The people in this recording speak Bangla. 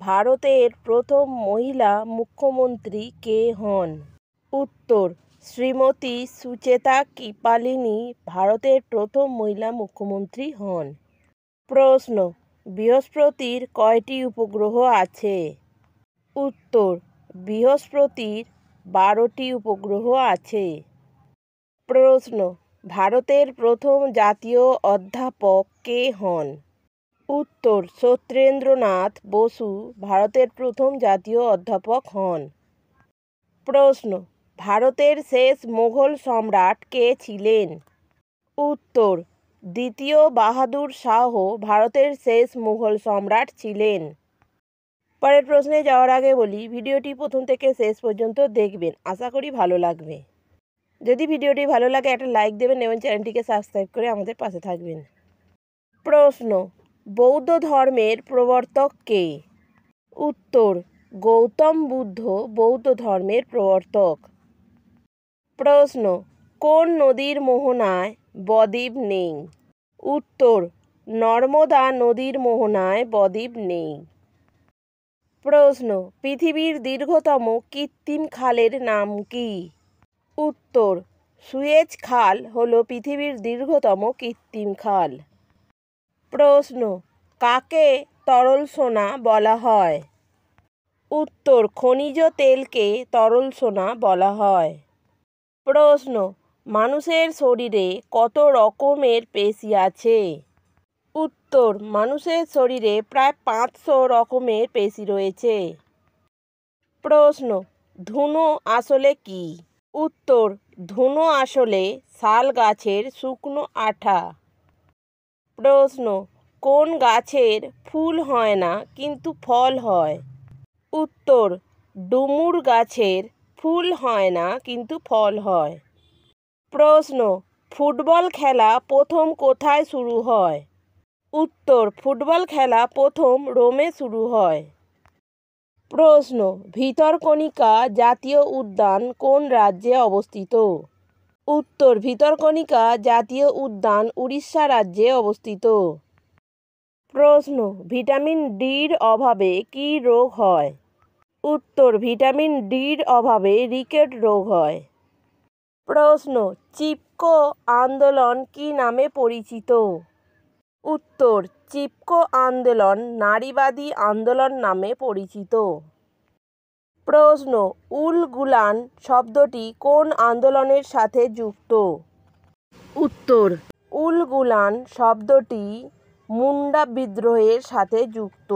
ভারতের প্রথম মহিলা মুখ্যমন্ত্রী কে হন? উত্তর, শ্রীমতী সুচেতা কৃপালিনী ভারতের প্রথম মহিলা মুখ্যমন্ত্রী হন। প্রশ্ন, বৃহস্পতির কয়টি উপগ্রহ আছে? উত্তর, বৃহস্পতির 12টি উপগ্রহ আছে। প্রশ্ন, ভারতের প্রথম জাতীয় অধ্যাপক কে হন? উত্তর, সত্যেন্দ্রনাথ বসু ভারতের প্রথম জাতীয় অধ্যাপক হন। প্রশ্ন, ভারতের শেষ মুঘল সম্রাট কে ছিলেন? উত্তর, দ্বিতীয় বাহাদুর শাহ ভারতের শেষ মুঘল সম্রাট ছিলেন। পরের প্রশ্নে যাওয়ার আগে বলি, ভিডিওটি প্রথম থেকে শেষ পর্যন্ত দেখবেন, আশা করি ভালো লাগবে। যদি ভিডিওটি ভালো লাগে একটা লাইক দেবেন এবং চ্যানেলটিকে সাবস্ক্রাইব করে আমাদের পাশে থাকবেন। প্রশ্ন, বৌদ্ধ ধর্মের প্রবর্তক কে? উত্তর, গৌতম বুদ্ধ বৌদ্ধ ধর্মের প্রবর্তক। প্রশ্ন, কোন নদীর মোহনায় বদ্বীপ নেই? উত্তর, নর্মদা নদীর মোহনায় বদ্বীপ নেই। প্রশ্ন, পৃথিবীর দীর্ঘতম কৃত্রিম খালের নাম কি? উত্তর, সুয়েজ খাল হল পৃথিবীর দীর্ঘতম কৃত্রিম খাল। প্রশ্ন, কাকে তরল সোনা বলা হয়? উত্তর, খনিজ তেলকে তরল সোনা বলা হয়। প্রশ্ন, মানুষের শরীরে কত রকমের পেশি আছে? উত্তর, মানুষের শরীরে প্রায় 500 রকমের পেশি রয়েছে। প্রশ্ন, ধুনো আসলে কি? উত্তর, ধুনো আসলে শাল গাছের শুকনো আঠা। প্রশ্ন, কোন গাছের ফুল হয় না কিন্তু ফল হয়? উত্তর, ডুমুর গাছের ফুল হয় না কিন্তু ফল হয়। প্রশ্ন, ফুটবল খেলা প্রথম কোথায় শুরু হয়? উত্তর, ফুটবল খেলা প্রথম রোমে শুরু হয়। প্রশ্ন, ভিতরকণিকা জাতীয় উদ্যান কোন রাজ্যে অবস্থিত? উত্তর, ভিতরকণিকা জাতীয় উদ্যান উড়িষ্যা রাজ্যে অবস্থিত। প্রশ্ন, ভিটামিন ডির অভাবে কী রোগ হয়? উত্তর, ভিটামিন ডির অভাবে রিকেট রোগ হয়। প্রশ্ন, চিপকো আন্দোলন কী নামে পরিচিত? উত্তর, চিপকো আন্দোলন নারীবাদী আন্দোলন নামে পরিচিত। প্রশ্ন, উল গুলান শব্দটি কোন আন্দোলনের সাথে যুক্ত? উত্তর, উল গুলান শব্দটি মুন্ডা বিদ্রোহের সাথে যুক্ত।